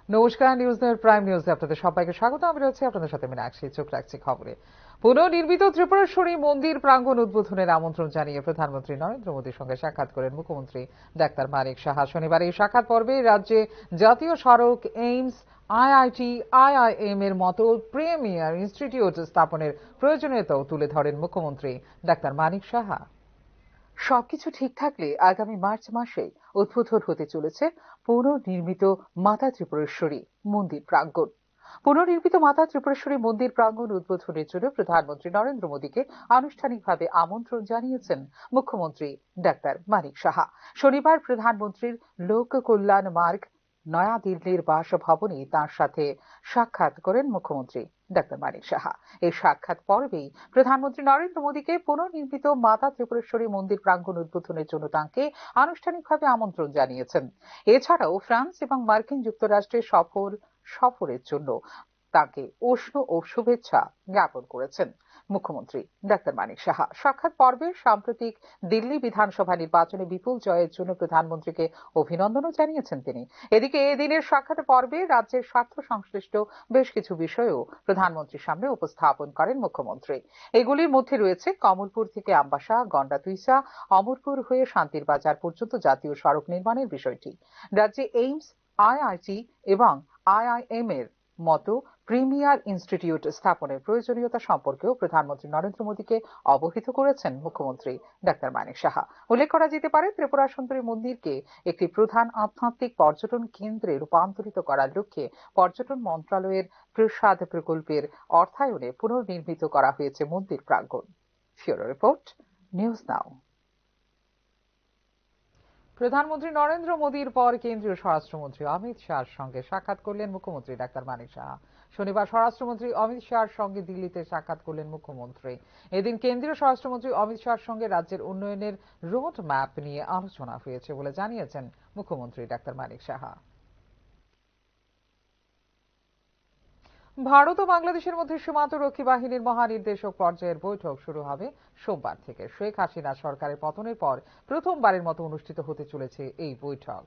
নমস্কার, নিউজের প্রাইম নিউজে আপনাদের সবাইকে স্বাগত। আমি রয়েছি আপনাদের সাথে মীনাক্ষী। চোখ রাখছি খবরে। পুনর্নির্মিত ত্রিপুরেশ্বরী মন্দির প্রাঙ্গণ উদ্বোধনের আমন্ত্রণ জানিয়ে প্রধানমন্ত্রী নরেন্দ্র মোদীর সঙ্গে সাক্ষাৎ করেন মুখ্যমন্ত্রী ডাক্তার মানিক সাহা। শনিবার এই সাক্ষাৎ পর্বে রাজ্যে জাতীয় সড়ক, এইমস, আইআইটি, আইআইএম এর মতো প্রিমিয়ার ইনস্টিটিউট স্থাপনের প্রয়োজনীয়তাও তুলে ধরেন মুখ্যমন্ত্রী ডাক্তার মানিক সাহা। সবকিছু ঠিক থাকলে আগামী মার্চ মাসে উদ্বোধন হতে চলেছে পুনর্নির্মিত মাতা ত্রিপুরেশ্বরী মন্দির প্রাঙ্গণ। পুনর্নির্মিত মাতা ত্রিপুরেশ্বরী মন্দির প্রাঙ্গণ উদ্বোধনের জন্য প্রধানমন্ত্রী নরেন্দ্র মোদীকে আনুষ্ঠানিকভাবে আমন্ত্রণ জানিয়েছেন মুখ্যমন্ত্রী ডাক্তার মানিক সাহা। শনিবার প্রধানমন্ত্রীর লোক কল্যাণ মার্গ নয়াদিল্লির বাসভবনে তাঁর সাথে সাক্ষাৎ করেন মুখ্যমন্ত্রী ডাক্তার মানিক সাহা। এই সাক্ষাৎ পর্বেই প্রধানমন্ত্রী নরেন্দ্র মোদীকে পুনর্নির্মিত মাতা ত্রিপুরেশ্বরী মন্দির প্রাঙ্গণ উদ্বোধনের জন্য তাঁকে আনুষ্ঠানিকভাবে আমন্ত্রণ জানিয়েছেন। এছাড়াও ফ্রান্স এবং মার্কিন যুক্তরাষ্ট্রে সফরের জন্য তাকে উষ্ণ ও শুভেচ্ছা জ্ঞাপন করেছেন মুখ্যমন্ত্রী ডাক্তার মানিক সাহা। সাক্ষাৎ পর্বে সাম্প্রতিক দিল্লি বিধানসভা নির্বাচনে বিপুল জয়ের জন্য প্রধানমন্ত্রীকে অভিনন্দনও জানিয়েছেন তিনি। এদিকে এদিনের সাক্ষাৎ পর্বে রাজ্যের স্বার্থ সংশ্লিষ্ট বেশ কিছু বিষয়ও প্রধানমন্ত্রীর সামনে উপস্থাপন করেন মুখ্যমন্ত্রী। এগুলির মধ্যে রয়েছে কমলপুর থেকে আমবাসা, গন্ডাতুইসা, অমরপুর হয়ে শান্তির বাজার পর্যন্ত জাতীয় সড়ক নির্মাণের বিষয়টি, রাজ্যে এইমস, আইআইটি এবং আইআইএম এর মতো প্রিমিয়ার ইনস্টিটিউট স্থাপনের প্রয়োজনীয়তা সম্পর্কেও প্রধানমন্ত্রী নরেন্দ্র মোদীকে অবহিত করেছেন মুখ্যমন্ত্রী ডাক্তার মানিক সাহা। উল্লেখ করা যেতে পারে, ত্রিপুরা সুন্দরী মন্দিরকে একটি প্রধান আধ্যাত্মিক পর্যটন কেন্দ্রে রূপান্তরিত করার লক্ষ্যে পর্যটন মন্ত্রণালয়ের প্রসাদ প্রকল্পের অর্থায়নে পুনর্নির্মিত করা হয়েছে মন্দির প্রাঙ্গণ। ব্যুরো রিপোর্ট, নিউজ নাও। প্রধানমন্ত্রী নরেন্দ্র মোদীর পর কেন্দ্রীয় স্বরাষ্ট্রমন্ত্রী অমিত শাহর সঙ্গে সাক্ষাৎ করলেন মুখ্যমন্ত্রী ডাক্তার মানিক সাহা। শনিবার স্বরাষ্ট্রমন্ত্রী অমিত শাহর সঙ্গে দিল্লিতে সাক্ষাৎ করলেন মুখ্যমন্ত্রী। এদিন কেন্দ্রীয় স্বরাষ্ট্রমন্ত্রী অমিত শাহর সঙ্গে রাজ্যের উন্নয়নের রোড ম্যাপ নিয়ে আলোচনা হয়েছে বলে জানিয়েছেন মুখ্যমন্ত্রী ডাক্তার মানিক সাহা। ভারত ও বাংলাদেশের মধ্যে সীমান্তরক্ষী বাহিনীর মহানির্দেশক পর্যায়ের বৈঠক শুরু হবে সোমবার থেকে। শেখ হাসিনা সরকারের পতনের পর প্রথমবারের মতো অনুষ্ঠিত হতে চলেছে এই বৈঠক।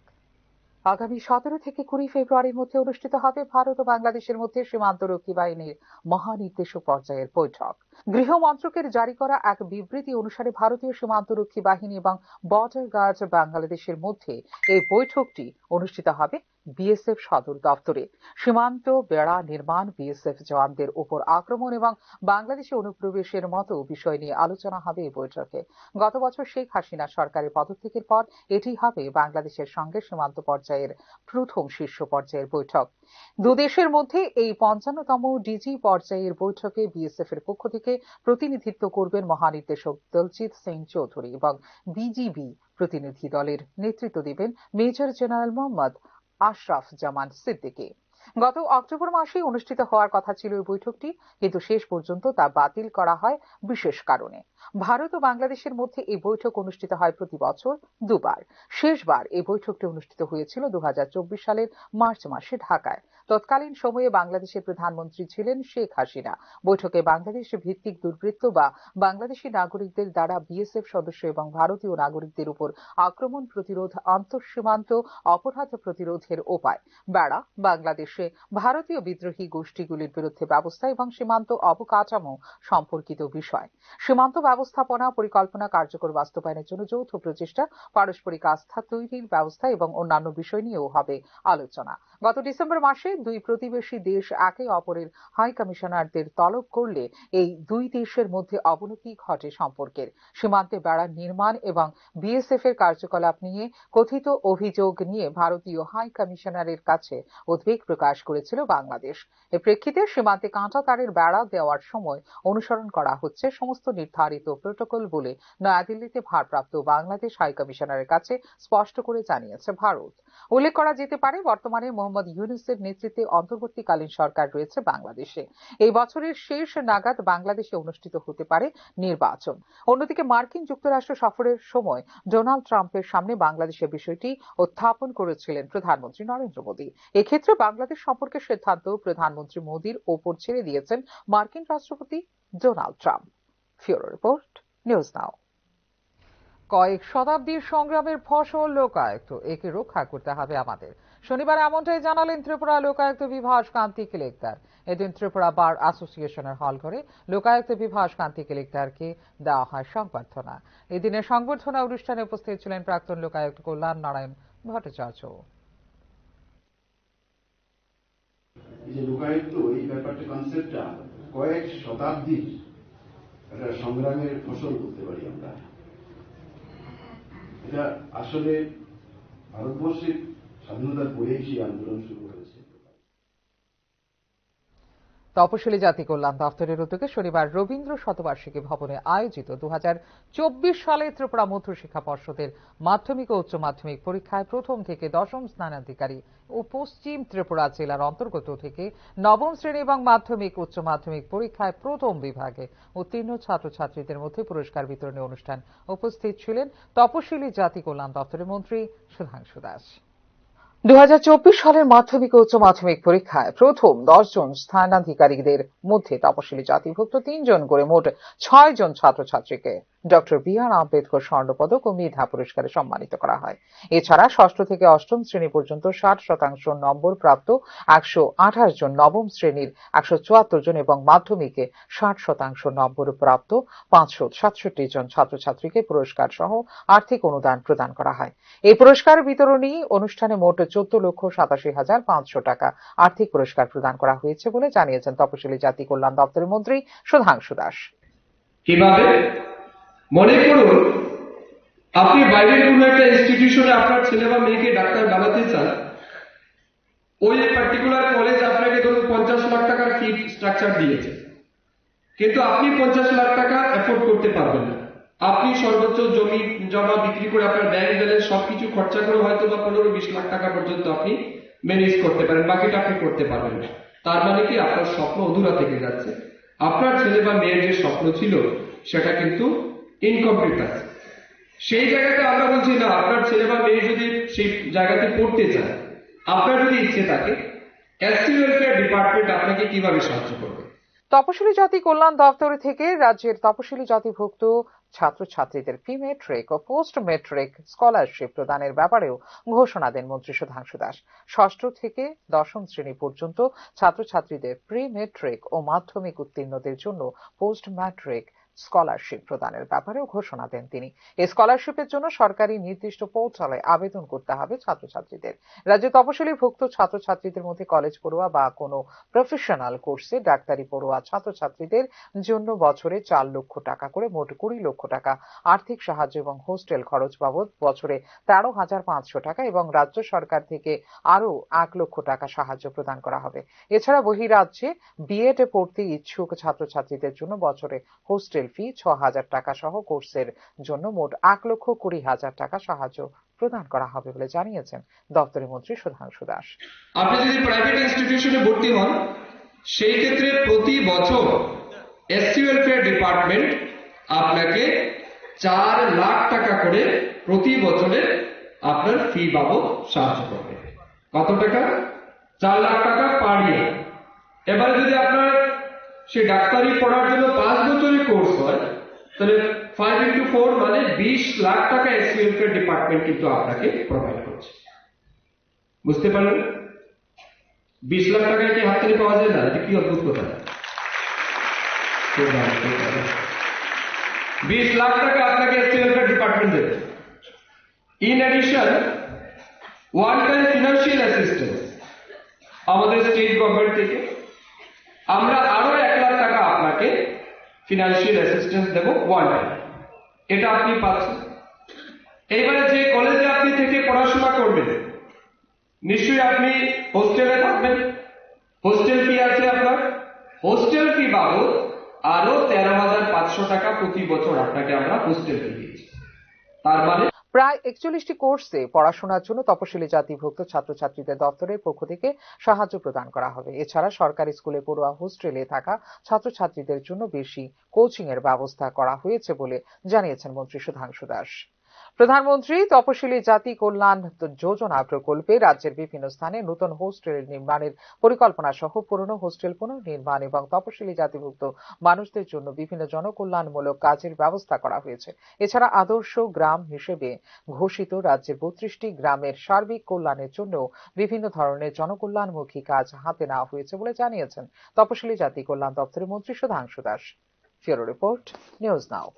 আগামী 17 থেকে 20 ফেব্রুয়ারির মধ্যে অনুষ্ঠিত হবে ভারত ও বাংলাদেশের মধ্যে সীমান্তরক্ষী বাহিনীর মহানির্দেশক পর্যায়ের বৈঠক। গৃহ মন্ত্রকের জারি করা এক বিবৃতি অনুসারে ভারতীয় সীমান্তরক্ষী বাহিনী এবং বর্ডার গার্ড বাংলাদেশের মধ্যে এই বৈঠকটি অনুষ্ঠিত হবে বিএসএফ সদর দপ্তরে। সীমান্ত বেড়া নির্মাণ, বিএসএফ জওয়ানদের উপর আক্রমণ এবং বাংলাদেশে অনুপ্রবেশের মতো বিষয় নিয়ে আলোচনা হবে এই বৈঠকে। গত বছর শেখ হাসিনা সরকারের পদত্যাগের পর এটি হবে বাংলাদেশের সঙ্গে সীমান্ত পর্যায়ের প্রথম শীর্ষ পর্যায়ের বৈঠক। দুদেশের মধ্যে এই 55তম ডিজি পর্যায়ের বৈঠকে বিএসএফ এর পক্ষ থেকে প্রতিনিধিত্ব করবেন মহানির্দেশক দলজিৎ সিং চৌধুরী এবং বিজিবি প্রতিনিধি দলের নেতৃত্ব দেবেন মেজর জেনারেল মোহাম্মদ আশরাফ জামান সিদ্দিকী। গত অক্টোবর মাসে অনুষ্ঠিত হওয়ার কথা ছিল এই বৈঠকটি, কিন্তু শেষ পর্যন্ত তা বাতিল করা হয় বিশেষ কারণে। ভারত ও বাংলাদেশের মধ্যে এই বৈঠক অনুষ্ঠিত হয় প্রতি বছর দুবার। শেষবার এই বৈঠকটি অনুষ্ঠিত হয়েছিল 2024 সালের মার্চ মাসে ঢাকায়। তৎকালীন সময়ে বাংলাদেশের প্রধানমন্ত্রী ছিলেন শেখ হাসিনা। বৈঠকে বাংলাদেশ ভিত্তিক দুর্বৃত্ত বা বাংলাদেশি নাগরিকদের দ্বারা বিএসএফ সদস্য এবং ভারতীয় নাগরিকদের উপর আক্রমণ প্রতিরোধ, আন্তঃসীমান্ত অপরাধ প্রতিরোধের উপায়, বেড়া, বাংলাদেশে ভারতীয় বিদ্রোহী গোষ্ঠীগুলির বিরুদ্ধে ব্যবস্থা এবং সীমান্ত অবকাঠামো সম্পর্কিত বিষয়, সীমান্ত ব্যবস্থাপনা পরিকল্পনা কার্যকর বাস্তবায়নের জন্য যৌথ প্রচেষ্টা, পারস্পরিক আস্থা তৈরির ব্যবস্থা এবং অন্যান্য বিষয় নিয়েও হবে আলোচনা। গত ডিসেম্বর মাসে দুই প্রতিবেশী দেশ একে অপরের হাই কমিশনারদের তলব করলে এই দুই দেশের মধ্যে অবনতি ঘটে সম্পর্কের। সীমান্তে বেড়া নির্মাণ এবং বিএসএফ এর কার্যকলাপ নিয়ে কথিত অভিযোগ নিয়ে ভারতীয় হাই কমিশনারের কাছে উদ্বেগ প্রকাশ করেছিল বাংলাদেশ। এর প্রেক্ষিতে সীমান্তে কাঁটা তারের বেড়া দেওয়ার সময় অনুসরণ করা হচ্ছে সমস্ত নির্ধারিত প্রোটোকল বলে নয়াদিল্লিতে ভারপ্রাপ্ত বাংলাদেশ হাই কমিশনারের কাছে স্পষ্ট করে জানিয়েছে ভারত। উল্লেখ করা যেতে পারে, বর্তমানে মোহাম্মদ ইউনূসের নেতৃত্বে অন্তর্বর্তীকালীন সরকার রয়েছে বাংলাদেশে। এই বছরের শেষ নাগাদ বাংলাদেশে অনুষ্ঠিত হতে পারে নির্বাচন। অন্যদিকে মার্কিন যুক্তরাষ্ট্র সফরের সময় ডোনাল্ড ট্রাম্পের সামনে বাংলাদেশের বিষয়টি উত্থাপন করেছিলেন প্রধানমন্ত্রী নরেন্দ্র মোদী। এক্ষেত্রে বাংলাদেশ সম্পর্কে সিদ্ধান্ত প্রধানমন্ত্রী মোদীর ওপর ছেড়ে দিয়েছেন মার্কিন রাষ্ট্রপতি Donald Trump. Bureau report, news নাও। কয়েক শতাব্দীর সংগ্রামের ফসল লোকায়ত, একে রক্ষা করতে হবে আমাদের। শনিবার এমনটাই জানালেন ত্রিপুরা লোকায়ুক্ত বিভাস কান্তি কেলেকদার। এদিন ত্রিপুরা বার অ্যাসোসিয়েশনের হল ঘরে লোকায়ুক্ত বিভাস কান্তি কেলেকদারকে দেওয়া হয় সংবর্ধনা। এদিনের সংবর্ধনা অনুষ্ঠানে উপস্থিত ছিলেন প্রাক্তন লোকায়ুক্ত কল্যাণ নারায়ণ ভট্টাচার্য। লোকায়ুক্ত এই ব্যাপারটা কনসেপ্টটা কয়েক শতাব্দীর একটা সংগ্রামের ফসল বলতে পারি আমরা। এটা আসলে ভারতবর্ষের স্বাধীনতার পরেই সেই আন্দোলন শুরু হয়েছে। তপশিলি জাতি কল্যাণ দপ্তরের উদ্যোগে শনিবার রবীন্দ্র শতবার্ষিকী ভবনে আয়োজিত 2024 সালে ত্রিপুরা মধ্যশিক্ষা পর্ষদের মাধ্যমিক ও উচ্চ মাধ্যমিক পরীক্ষায় প্রথম থেকে দশম স্থানাধিকারী ও পশ্চিম ত্রিপুরা জেলার অন্তর্গত থেকে নবম শ্রেণী এবং মাধ্যমিক উচ্চ মাধ্যমিক পরীক্ষায় প্রথম বিভাগে উত্তীর্ণ ছাত্রছাত্রীদের মধ্যে পুরস্কার বিতরণী অনুষ্ঠান উপস্থিত ছিলেন তপশিলি জাতি কল্যাণ দপ্তরের মন্ত্রী সুধাংশু দাস। 2024 সালের মাধ্যমিক ও উচ্চ মাধ্যমিক পরীক্ষায় প্রথম 10 জন স্থানাধিকারীদের মধ্যে তপশিলি জাতিভুক্ত 3 জন করে মোট 6 জন ছাত্রছাত্রীকে ডক্টর বি.আর. আম্বেদকর স্বর্ণপদক ও মেধা পুরস্কারে সম্মানিত করা হয়। এছাড়া ষষ্ঠ থেকে অষ্টম শ্রেণী পর্যন্ত 60% নম্বর প্রাপ্ত 128 জন, নবম শ্রেণীর 174 জন এবং মাধ্যমিকে 60% নম্বর প্রাপ্ত 567 জন ছাত্রছাত্রীকে পুরস্কার সহ আর্থিক অনুদান প্রদান করা হয়। এই পুরস্কার বিতরণী অনুষ্ঠানে মোট 14,87,500 টাকা আর্থিক পুরস্কার প্রদান করা হয়েছে বলে জানিয়েছেন তপশিলি জাতি কল্যাণ দপ্তরের মন্ত্রী সুধাংশু দাস। কিভাবে মনে করুন আপনি বাইরের কোনো একটা ইনস্টিটিউশনে আপনার ছেলে বা মেয়েকে ডাক্তার বানাতে চান, ওই পার্টিকুলার কলেজ আপনাকে ধরুন 50 লাখ টাকার ফি স্ট্রাকচার দিয়েছে, কিন্তু আপনি 50 লাখ টাকা এফোর্ড করতে পারবেন না। আপনি সর্বোচ্চ জমি জমা বিক্রি করে আপনার ব্যাংক ব্যালেন্স সবকিছু খরচা করে হয়তো বা 15-20 লাখ টাকা পর্যন্ত আপনি ম্যানেজ করতে পারেন, বাকিটা আপনি করতে পারবেন না। তার মানে কি আপনার স্বপ্ন অধুরা থেকে যাচ্ছে, আপনার ছেলে বা মেয়ের যে স্বপ্ন ছিল সেটা কিন্তু ইনকমপ্লিট আছে। সেই জায়গাতে আমরা বলছি না, আপনার ছেলে বা মেয়ে যদি সেই জায়গাতে পড়তে চায়, আপনার যদি ইচ্ছে থাকে, এসসি ওয়েলফেয়ার ডিপার্টমেন্ট আপনাকে কিভাবে সাহায্য করবে। তপশিলি জাতি কল্যাণ দপ্তর থেকে রাজ্যের তপশিলি জাতিভুক্ত ছাত্রছাত্রীদের প্রি মেট্রিক ও পোস্ট মেট্রিক স্কলারশিপ প্রদানের ব্যাপারেও ঘোষণা দেন মন্ত্রী সুধাংশু দাস। ষষ্ঠ থেকে দশম শ্রেণী পর্যন্ত ছাত্রছাত্রীদের প্রি মেট্রিক ও মাধ্যমিক উত্তীর্ণদের জন্য পোস্ট ম্যাট্রিক স্কলারশিপ প্রদানের ব্যাপারেও ঘোষণা দেন তিনি। এই স্কলারশিপের জন্য সরকারি নির্দিষ্ট পোর্টালে আবেদন করতে হবে ছাত্রছাত্রীদের। রাজ্যে তপশিলিভুক্ত ছাত্রছাত্রীদের মধ্যে কলেজ পড়ুয়া বা কোনো প্রফেশনাল কোর্সে ডাক্তারি পড়ুয়া ছাত্রছাত্রীদের জন্য বছরে 4 লক্ষ টাকা করে মোট 20 লক্ষ টাকা আর্থিক সাহায্য এবং হোস্টেল খরচ বাবদ বছরে 13,500 টাকা এবং রাজ্য সরকার থেকে আরও 1 লক্ষ টাকা সাহায্য প্রদান করা হবে। এছাড়া বহিরাজ্যে বিএড পড়তে ইচ্ছুক ছাত্রছাত্রীদের জন্য বছরে হোস্টেল ফি 6,000 টাকা সহ কোর্সের জন্য মোট 1,20,000 টাকা সাহায্য প্রদান করা হবে বলে জানিয়েছেন দপ্তরের মন্ত্রী সুধাংশু দাস। আপনি যদি প্রাইভেট ইনস্টিটিউশনে ভর্তি হন, সেই ক্ষেত্রে প্রতি বছর এসসি ওয়েলফেয়ার ডিপার্টমেন্ট আপনাকে 4 লাখ টাকা করে প্রতি বছরে আপনার ফি বাবদ সাহায্য করবে। কত টাকা? 4 লাখ টাকা পার ইয়ার। এবার যদি আপনার সে ডাক্তারি পড়ার জন্য 5 বছরের কোর্স হয়, তাহলে 5 into 4 মানে 20 লাখ টাকা এসসি ওয়েলফেয়ার ডিপার্টমেন্ট কিন্তু আপনাকে প্রোভাইড করছে। বুঝতে পারলেন? 20 লাখ টাকায় কি হাত থেকে পাওয়া যায় না? এটা কি অদ্ভুত কথা। 20 লাখ টাকা আপনাকে এসসি ওয়েলফেয়ার ডিপার্টমেন্ট দেবে। In addition, one time financial assistance আমাদের স্টেট গভর্নমেন্ট থেকে আমরা আরো 1 লাখ টাকা আপনাকে ফিনান্সিয়াল অ্যাসিস্ট্যান্স দেব ওয়ান টাইম। এটা আপনি পাচ্ছেন। এইবারে যে কলেজে আপনি থেকে পড়াশোনা করবেন, নিশ্চয়ই আপনি হোস্টেলে থাকবেন, হোস্টেল ফি আছে আপনার, হোস্টেল ফি বাবদ আরো 13,500 টাকা প্রতি বছর আপনাকে আমরা হোস্টেল ফি দিচ্ছি। তার মানে প্রায় 41টি কোর্সে পড়াশোনার জন্য তপশিলি জাতিভুক্ত ছাত্রছাত্রীদের দপ্তরের পক্ষ থেকে সাহায্য প্রদান করা হবে। এছাড়া সরকারি স্কুলে পড়ুয়া হোস্টেলে থাকা ছাত্রছাত্রীদের জন্য বেশি কোচিং এর ব্যবস্থা করা হয়েছে বলে জানিয়েছেন মন্ত্রী সুধাংশু দাস। প্রধানমন্ত্রী তপশিলি জাতি কল্যাণ যোজনা প্রকল্পে রাজ্যের বিভিন্ন স্থানে নতুন হোস্টেল নির্মাণের পরিকল্পনা সহ পুরনো হোস্টেল পুনর্নির্মাণ এবং তপশিলি জাতিভুক্ত মানুষদের জন্য বিভিন্ন জনকল্যাণমূলক কাজের ব্যবস্থা করা হয়েছে। এছাড়া আদর্শ গ্রাম হিসেবে ঘোষিত রাজ্যের ৩২টি গ্রামের সার্বিক কল্যাণের জন্য বিভিন্ন ধরনের জনকল্যাণমুখী কাজ হাতে নেওয়া হয়েছে বলে জানিয়েছেন তপশিলি জাতি কল্যাণ দপ্তরের মন্ত্রী Sudhanshu Das. Bureau report, news নাও।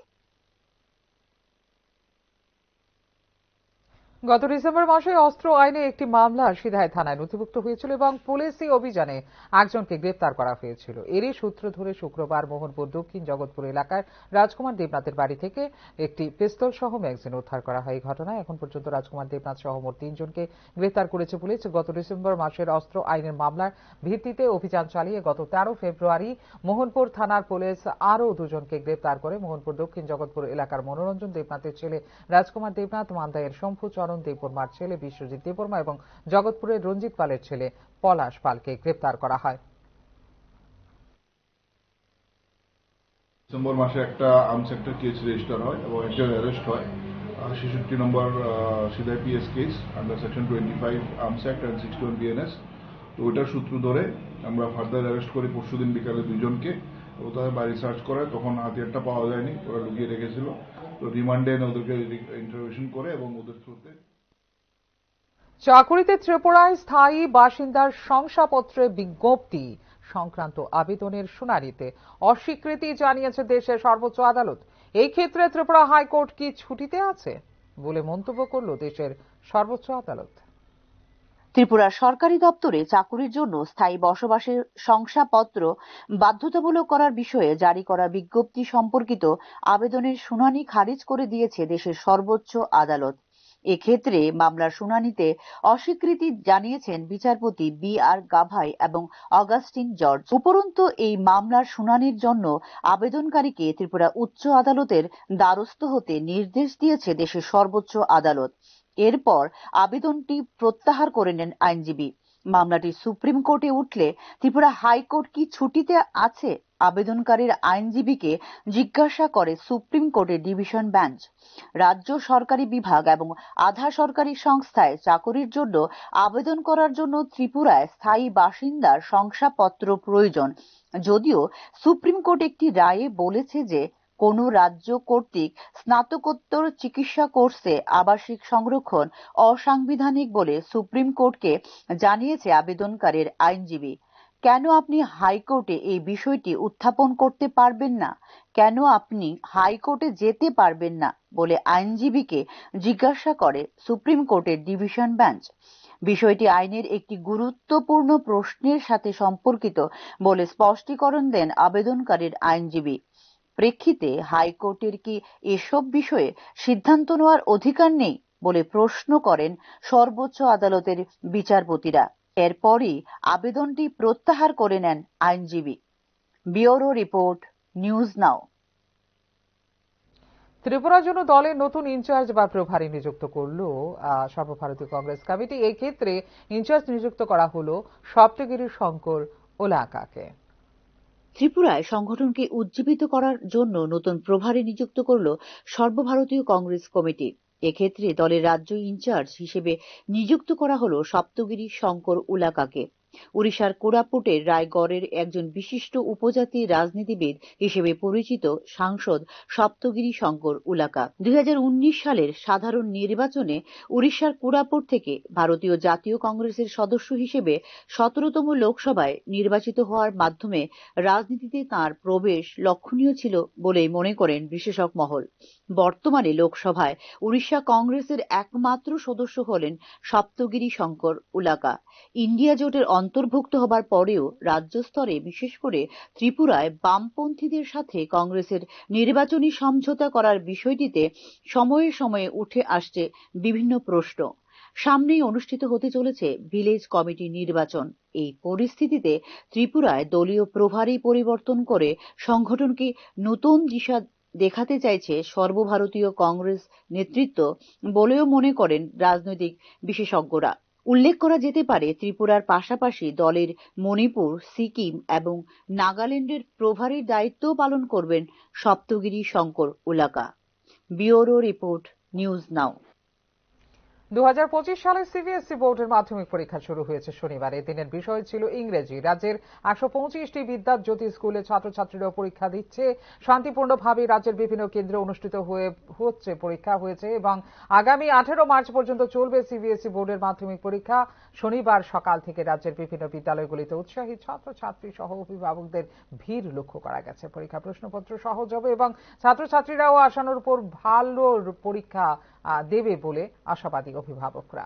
গত ডিসেম্বর মাসে অস্ত্র আইনে একটি মামলা সিধাই থানায় নথিভুক্ত হয়েছিল এবং পুলিশি অভিযানে একজনকে গ্রেপ্তার করা হয়েছিল। এরই সূত্র ধরে শুক্রবার মোহনপুর দক্ষিণ জগৎপুর এলাকায় রাজকুমার দেবনাথের বাড়ি থেকে একটি পিস্তল সহ ম্যাগাজিন উদ্ধার করা হয়। এই ঘটনায় এখন পর্যন্ত রাজকুমার দেবনাথ সহ মোট ৩ জনকে গ্রেপ্তার করেছে পুলিশ। গত ডিসেম্বর মাসের অস্ত্র আইনের মামলার ভিত্তিতে অভিযান চালিয়ে গত ১৩ ফেব্রুয়ারি মোহনপুর থানার পুলিশ আরও ২ জনকে গ্রেপ্তার করে। মোহনপুর দক্ষিণ জগৎপুর এলাকার মনোরঞ্জন দেবনাথের ছেলে রাজকুমার দেবনাথ, মান্দায়ের শম্ভু দেববর্মার ছেলে বিশ্বজিৎ দেববর্মা এবং জগৎপুরের রঞ্জিত পালের ছেলে পলাশ পালকে গ্রেপ্তার করা হয়। ডিসেম্বর মাসে একটা আর্মস একটা কেস রেজিস্টার হয় এবং একজন অ্যারেস্ট হয়। ৬৬ number Sidhai PS case under section 25 arms act and 61 BNS. তো ওইটার সূত্র ধরে আমরা ফার্দার অ্যারেস্ট করি পরশুদিন বিকালে 2 জনকে এবং তাদের বাড়ি সার্চ করে, তখন হাতিয়ারটা পাওয়া যায়নি, ওরা লুকিয়ে রেখেছিল। তো রিমান্ডে ওদেরকে ইন্টারোগেশন করে এবং ওদের থ্রুতে চাকুরিতে ত্রিপুরায় স্থায়ী বাসিন্দার শংসাপত্রের বিজ্ঞপ্তি সংক্রান্ত আবেদনের শুনানিতে অস্বীকৃতি জানিয়েছে দেশের সর্বোচ্চ আদালত। এই ক্ষেত্রে ত্রিপুরা হাইকোর্ট কি ছুটিতে আছে বলে মন্তব্য করল দেশের সর্বোচ্চ আদালত। ত্রিপুরা সরকারি দপ্তরে চাকুরির জন্য স্থায়ী বসবাসের শংসাপত্র বাধ্যতামূলক করার বিষয়ে জারি করা বিজ্ঞপ্তি সম্পর্কিত আবেদনের শুনানি খারিজ করে দিয়েছে দেশের সর্বোচ্চ আদালত। এক্ষেত্রে মামলার শুনানিতে অস্বীকৃতি জানিয়েছেন বিচারপতি বি.আর. গাভাই এবং অগাস্টিন জর্জ। উপরন্তু এই মামলার শুনানির জন্য আবেদনকারীকে ত্রিপুরা উচ্চ আদালতের দ্বারস্থ হতে নির্দেশ দিয়েছে দেশের সর্বোচ্চ আদালত। এরপর আবেদনটি প্রত্যাহার করে নেন আইনজীবী। মামলাটি সুপ্রিম কোর্টে উঠলে ত্রিপুরা হাইকোর্ট কি ছুটিতে আছে আবেদনকারীর আইনজীবীকে জিজ্ঞাসা করে সুপ্রিম কোর্টের ডিভিশন বেঞ্চ। রাজ্য সরকারি বিভাগ এবং আধা সরকারি সংস্থায় চাকরির জন্য আবেদন করার জন্য ত্রিপুরায় স্থায়ী বাসিন্দার শংসাপত্র প্রয়োজন। যদিও সুপ্রিম কোর্ট একটি রায়ে বলেছে যে কোনো রাজ্য কর্তৃক স্নাতকোত্তর চিকিৎসা কোর্সে আবাসিক সংরক্ষণ অসাংবিধানিক বলে সুপ্রিম কোর্টকে জানিয়েছে আবেদনকারীর আইনজীবী। কেন আপনি হাইকোর্টে এই বিষয়টি উত্থাপন করতে পারবেন না, কেন আপনি হাইকোর্টে যেতে পারবেন না বলে আইনজীবীকে জিজ্ঞাসা করে সুপ্রিম কোর্টের ডিভিশন বেঞ্চ। বিষয়টি আইনের একটি গুরুত্বপূর্ণ প্রশ্নের সাথে সম্পর্কিত বলে স্পষ্টীকরণ দেন আবেদনকারীর আইনজীবী। প্রেক্ষিতে হাইকোর্টের কি এসব বিষয়ে সিদ্ধান্ত নেওয়ার অধিকার নেই বলে প্রশ্ন করেন সর্বোচ্চ আদালতের বিচারপতিরা। এরপরই আবেদনটি প্রত্যাহার করে নেন আইনজীবী। ব্যুরো রিপোর্ট, নিউজ নাও। ত্রিপুরার জন্য দলের নতুন ইনচার্জ বা প্রভারী নিযুক্ত করল সর্বভারতীয় কংগ্রেস কমিটি। এই ক্ষেত্রে ইনচার্জ নিযুক্ত করা হলো সপ্তগিরি শঙ্কর ওলাকাকে। ত্রিপুরায় সংগঠনকে উজ্জীবিত করার জন্য নতুন প্রভারী নিযুক্ত করল সর্বভারতীয় কংগ্রেস কমিটি। এক্ষেত্রে দলের রাজ্য ইনচার্জ হিসেবে নিযুক্ত করা হল সপ্তগিরি শঙ্কর উলাকাকে। উড়িষ্যার কোরাপুটের রায়গড়ের একজন বিশিষ্ট উপজাতি রাজনীতিবিদ হিসেবে পরিচিত সাংসদ সপ্তগিরি শঙ্কর উলাকা ২০১৯ সালের সাধারণ নির্বাচনে উড়িষ্যার কোরাপুট থেকে ভারতীয় জাতীয় কংগ্রেসের সদস্য হিসেবে ১৭তম লোকসভায় নির্বাচিত হওয়ার মাধ্যমে রাজনীতিতে তাঁর প্রবেশ লক্ষণীয় ছিল বলেই মনে করেন বিশ্লেষক মহল। বর্তমানে লোকসভায় উড়িষ্যা কংগ্রেসের একমাত্র সদস্য হলেন সপ্তগিরি শঙ্কর উলাকা। ইন্ডিয়া জোটের অন্তর্ভুক্ত হবার পরেও রাজ্য স্তরে বিশেষ করে ত্রিপুরায় বামপন্থীদের সাথে কংগ্রেসের নির্বাচনী সমঝোতা করার বিষয়টিতে সময়ে সময়ে উঠে আসছে বিভিন্ন প্রশ্ন। সামনেই অনুষ্ঠিত হতে চলেছে ভিলেজ কমিটি নির্বাচন। এই পরিস্থিতিতে ত্রিপুরায় দলীয় প্রভারী পরিবর্তন করে সংগঠনকে নতুন দিশা দেখাতে চাইছে সর্বভারতীয় কংগ্রেস নেতৃত্ব বলেও মনে করেন রাজনৈতিক বিশেষজ্ঞরা। উল্লেখ করা যেতে পারে ত্রিপুরার পাশাপাশি দলের মণিপুর, সিকিম এবং নাগাল্যান্ডের প্রভারীর দায়িত্ব পালন করবেন Saptagiri Sankar Ulaka. Bureau report, news now. 2025 সালের সিবিএসই বোর্ডের মাধ্যমিক পরীক্ষা শুরু হয়েছে শনিবার। এই দিনের বিষয় ছিল ইংরেজি। রাজ্যের 125টি বিদ্যাজ্যোতি স্কুলে ছাত্রছাত্রীরা পরীক্ষা দিচ্ছে। শান্তিপূর্ণভাবে রাজ্যের বিভিন্ন কেন্দ্রে অনুষ্ঠিত পরীক্ষা হয়েছে এবং আগামী 18 মার্চ পর্যন্ত চলবে সিবিএসই বোর্ডের মাধ্যমিক পরীক্ষা। শনিবার সকাল থেকে রাজ্যের বিভিন্ন বিদ্যালয়গুলিতে উৎসাহী ছাত্রছাত্রী সহ অভিভাবকদের ভিড় লক্ষ্য করা গেছে। পরীক্ষা প্রশ্নপত্র সহজ হবে এবং ছাত্রছাত্রীরাও আশানুর উপর ভালো পরীক্ষা দেবে বলে আশাবাদী অভিভাবকরা।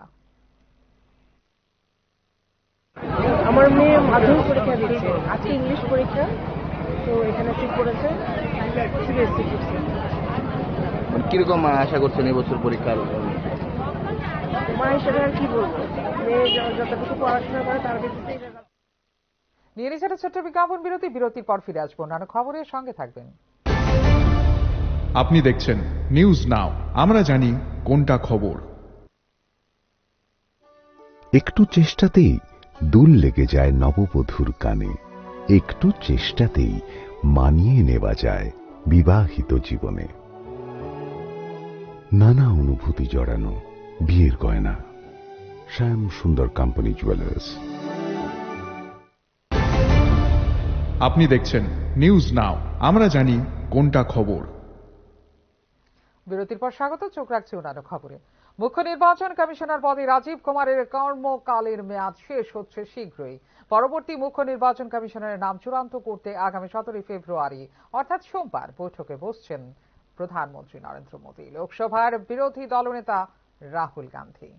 আমার মেয়ে মাধ্যমিক পরীক্ষা দিচ্ছে, আজকে ইংলিশ পরীক্ষা, তো এখানে ঠিক করেছে সিবিএসসি পড়ছে। কিরকম আশা করছেন এবছর পরীক্ষার? মা হিসেবে আর কি বলবো, মেয়ে যতটুকু পড়াশোনা করে তার ভিত্তিতে। নিয়ে নিচ্ছে ছোট্ট বিজ্ঞাপন বিরতি। বিরতির পর ফিরে আসবো অন্যান্য খবরের সঙ্গে থাকবেন। আপনি দেখছেন নিউজ নাও, আমরা জানি কোনটা খবর। একটু চেষ্টাতেই দুল লেগে যায় নববধূর কানে, একটু চেষ্টাতেই মানিয়ে নেওয়া যায় বিবাহিত জীবনে। নানা অনুভূতি জড়ানো বিয়ের গয়না, শ্যাম সুন্দর কোম্পানি জুয়েলার্স। আপনি দেখছেন নিউজ নাও, আমরা জানি কোনটা খবর। বিরতির পর স্বাগত। চোখ রাখছি অন্যান্য খবরে। মুখ্য নির্বাচন কমিশনার পদে রাজীব কুমারের কর্মকালের মেয়াদ শেষ হচ্ছে শীঘ্রই। পরবর্তী মুখ্য নির্বাচন কমিশনারের নাম চূড়ান্ত করতে আগামী 17 ফেব্রুয়ারি অর্থাৎ সোমবার বৈঠকে বসছেন প্রধানমন্ত্রী নরেন্দ্র মোদী, লোকসভার বিরোধী দলনেতা রাহুল গান্ধী।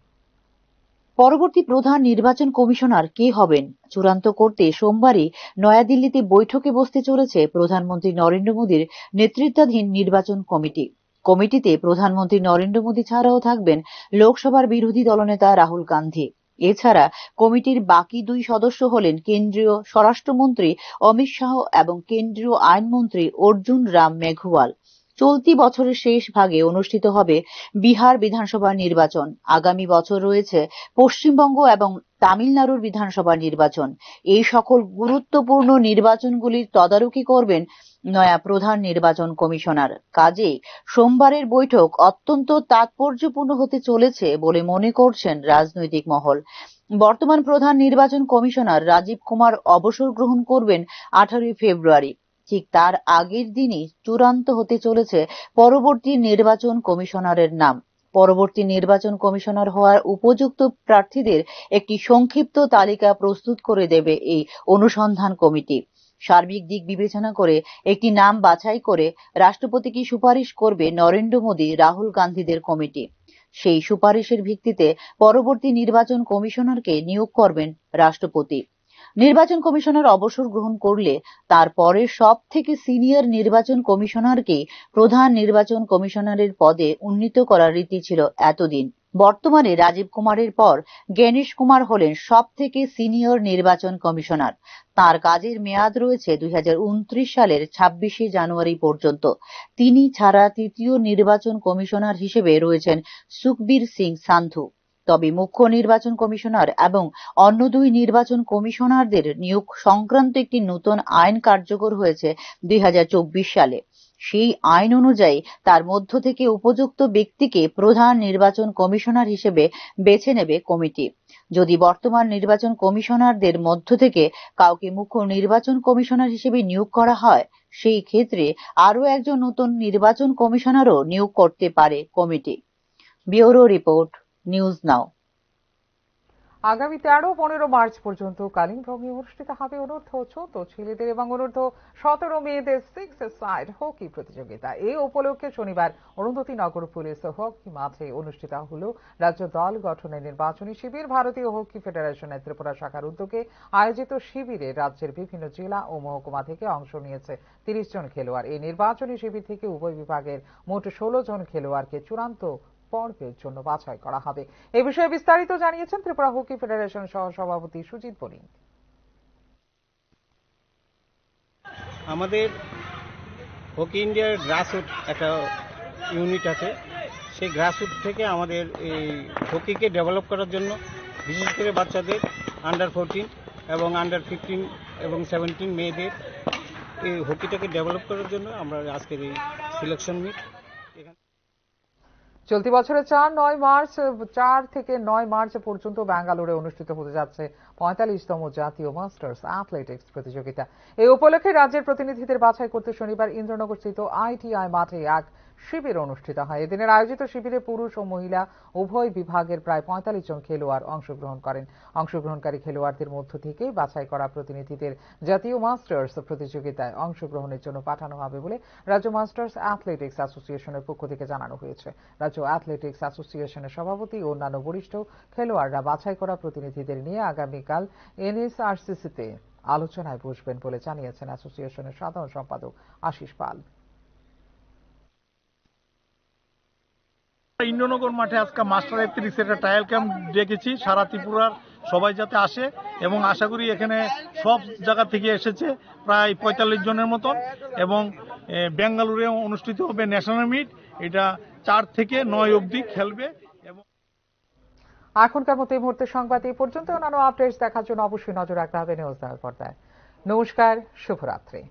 পরবর্তী প্রধান নির্বাচন কমিশনার কে হবেন চূড়ান্ত করতে সোমবারই নয়াদিল্লিতে বৈঠকে বসতে চলেছে প্রধানমন্ত্রী নরেন্দ্র মোদীর নেতৃত্বাধীন নির্বাচন কমিটি। কমিটিতে প্রধানমন্ত্রী নরেন্দ্র মোদী ছাড়াও থাকবেন লোকসভার বিরোধী দলনেতা রাহুল গান্ধী। এছাড়া কমিটির বাকি দুই সদস্য হলেন কেন্দ্রীয় স্বরাষ্ট্রমন্ত্রী অমিত শাহ এবং কেন্দ্রীয় আইনমন্ত্রী অর্জুন রাম মেঘওয়াল। চলতি বছরের শেষ ভাগে অনুষ্ঠিত হবে বিহার বিধানসভা নির্বাচন। আগামী বছর রয়েছে পশ্চিমবঙ্গ এবং তামিলনাড়ুর বিধানসভা নির্বাচন। এই সকল গুরুত্বপূর্ণ নির্বাচনগুলির তদারকি করবেন নয়া প্রধান নির্বাচন কমিশনার। কাজেই সোমবারের বৈঠক অত্যন্ত তাৎপর্যপূর্ণ হতে চলেছে বলে মনে করছেন রাজনৈতিক মহল। বর্তমান প্রধান নির্বাচন কমিশনার রাজীব কুমার অবসর গ্রহণ করবেন 18 ফেব্রুয়ারি। ঠিক তার আগের দিনই চূড়ান্ত হতে চলেছে পরবর্তী নির্বাচন কমিশনারের নাম। পরবর্তী নির্বাচন কমিশনার হওয়ার উপযুক্ত প্রার্থীদের একটি সংক্ষিপ্ত তালিকা প্রস্তুত করে দেবে এই অনুসন্ধান কমিটি। সার্বিক দিক বিবেচনা করে একটি নাম বাছাই করে রাষ্ট্রপতিকে সুপারিশ করবে নরেন্দ্র মোদী রাহুল গান্ধীদের কমিটি। সেই সুপারিশের ভিত্তিতে পরবর্তী নির্বাচন কমিশনারকে নিয়োগ করবেন রাষ্ট্রপতি। নির্বাচন কমিশনার অবসর গ্রহণ করলে তারপরে সব থেকে সিনিয়র নির্বাচন কমিশনারকে প্রধান নির্বাচন কমিশনারের পদে উন্নীত করার রীতি ছিল এতদিন। বর্তমানে রাজীব কুমারের পর জ্ঞানেশ কুমার হলেন সব থেকে সিনিয়র নির্বাচন কমিশনার। তার কাজের মেয়াদ রয়েছে 2029 সালের 26 জানুয়ারি পর্যন্ত। তিনি ছাড়া তৃতীয় নির্বাচন কমিশনার হিসেবে রয়েছেন সুখবীর সিং সান্ধু। তবে মুখ্য নির্বাচন কমিশনার এবং অন্য দুই নির্বাচন কমিশনারদের নিয়োগ সংক্রান্ত একটি নতুন আইন কার্যকর হয়েছে 2024 সালে। সেই আইন অনুযায়ী তার মধ্য থেকে উপযুক্ত ব্যক্তিকে প্রধান নির্বাচন কমিশনার হিসেবে বেছে নেবে কমিটি। যদি বর্তমান নির্বাচন কমিশনারদের মধ্য থেকে কাউকে মুখ্য নির্বাচন কমিশনার হিসেবে নিয়োগ করা হয়, সেই ক্ষেত্রে আরও একজন নতুন নির্বাচন কমিশনারও নিয়োগ করতে পারে কমিটি। ব্যুরো রিপোর্ট, নিউজ নাও। আগামী 13-15 মার্চ পর্যন্ত কালিম্পংয়ে অনুষ্ঠিত হবে অনূর্ধ্ব-14 ছেলেদের এবং অনূর্ধ্ব-17 মেয়েদের 6-a-side হকি প্রতিযোগিতা। এই উপলক্ষে শনিবার অরুন্ধতী নগর পুলিশ হকি মাঠে অনুষ্ঠিত হল রাজ্য দল গঠনের নির্বাচনী শিবির। ভারতীয় হকি ফেডারেশনের ত্রিপুরা শাখার উদ্যোগে আয়োজিত শিবিরে রাজ্যের বিভিন্ন জেলা ও মহকুমা থেকে অংশ নিয়েছে 30 জন খেলোয়াড়। এই নির্বাচনী শিবির থেকে উভয় বিভাগের মোট 16 জন খেলোয়াড়কে চূড়ান্ত পর্বের জন্য বাছাই করা হবে। এই বিষয়ে বিস্তারিত জানিয়েছেন ত্রিপুরা হকি ফেডারেশন সহ-সভাপতি সুজিত বণিক। আমাদের হকি ইন্ডিয়ার গ্রাসরুট একটা ইউনিট আছে, সেই গ্রাসরুট থেকে আমাদের এই হকিকে ডেভেলপ করার জন্য বিশেষ করে বাচ্চাদের আন্ডার 14 এবং আন্ডার 15 এবং 17 মেয়েদের এই হকিটাকে ডেভেলপ করার জন্য আমরা আজকের এই সিলেকশন মিট। চলতি বছরের 4 থেকে 9 মার্চ পর্যন্ত ব্যাঙ্গালোরে অনুষ্ঠিত হতে যাচ্ছে 45তম জাতীয় মাস্টার্স অ্যাথলেটিক্স প্রতিযোগিতা। এই উপলক্ষে রাজ্যের প্রতিনিধিদের বাছাই করতে শনিবার ইন্দ্রনগরস্থিত আইটিআই মাঠে এক শিবির অনুষ্ঠিত হয়। এদিনের আয়োজিত শিবিরে পুরুষ ও মহিলা উভয় বিভাগের প্রায় 45 জন খেলোয়াড় অংশগ্রহণ করেন। অংশগ্রহণকারী খেলোয়াড়দের মধ্য থেকেই বাছাই করা প্রতিনিধিদের জাতীয় মাস্টার্স প্রতিযোগিতায় অংশগ্রহণের জন্য পাঠানো হবে বলে রাজ্য মাস্টার্স অ্যাথলেটিক্স অ্যাসোসিয়েশনের পক্ষ থেকে জানানো হয়েছে। রাজ্য অ্যাথলেটিক্স অ্যাসোসিয়েশনের সভাপতি ও অন্যান্য বরিষ্ঠ খেলোয়াড়রা বাছাই করা প্রতিনিধিদের নিয়ে আগামীকাল এনএসআরসিসিতে আলোচনায় বসবেন বলে জানিয়েছেন অ্যাসোসিয়েশনের সাধারণ সম্পাদক আশিস পাল। ইন্দ্রনগর মাঠে আজকে মাস্টার 31 একটা ট্রায়াল ক্যাম্প ডেকেছি সারা ত্রিপুরার সবাই যাতে আসে, এবং আশা করি এখানে সব জায়গা থেকে এসেছে প্রায় 45 জনের মতন, এবং বেঙ্গালুরুতে অনুষ্ঠিত হবে ন্যাশনাল মিট। এটা 4 থেকে 9 অবধি খেলবে। এবং এখনকার মতো এই মুহূর্তে সংবাদ এই পর্যন্ত। অন্যান্য আপডেটস দেখার জন্য অবশ্যই নজর রাখতে হবে নিউজ নাও পর্দায়। নমস্কার, শুভরাত্রি।